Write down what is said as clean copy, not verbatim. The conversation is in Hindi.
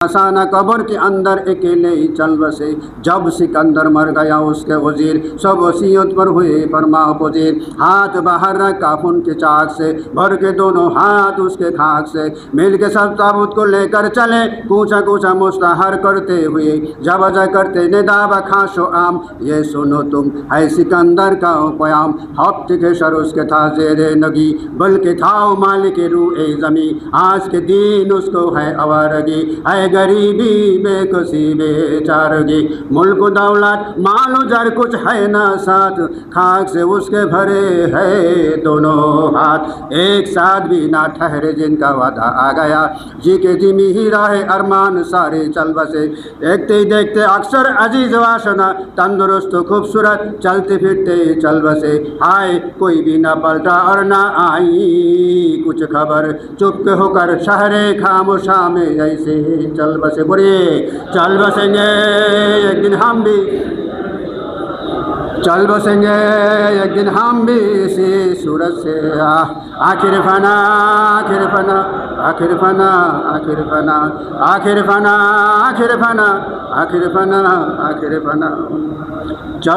फसाना कब्र के अंदर अकेले ही चल बसे। जब सिकंदर मर गया उसके वजीर सब वसीयत पर हुए फरमा पुजीर। हाथ बाहर रखा खून के चाक से, भर के दोनों हाथ उसके खाक से, मिल के सब ताबूत को लेकर चले कूचा कूचा मुस्तहर करते हुए। जब अजय करते निदाबा खाशो आम, ये सुनो तुम है सिकंदर का प्याम। हफ्ते के सर उसके था जेरे नगी, बल्कि था मालिक रूए जमी। आज के दिन उसको है आवारगी, है गरीबी बेकसी बेचारगी। मुल्क दौलत मालो जर कुछ है ना साथ, खाक से उसके भरे है दोनों हाथ। एक साथ भी ना ठहरे जिनका वादा आ गया, जी के जिमी ही रहे अरमान सारे चल बसे। देखते ही देखते अक्सर अजीज वासना, तंदुरुस्त खूबसूरत चलते फिरते चल बसे। हाय कोई भी ना पलटा और ना आई कुछ खबर, चुप होकर शहरे खामोशा में ऐसे चल बसे। बोलिए चल बसेंगे एक दिन हम भी, चल बसेंगे एक दिन हम भी इसी सूरत से। आखिर फना आखिर फना आखिर फना आखिर फना आखिर फना आखिर फना आखिर फना आखिर फना। चल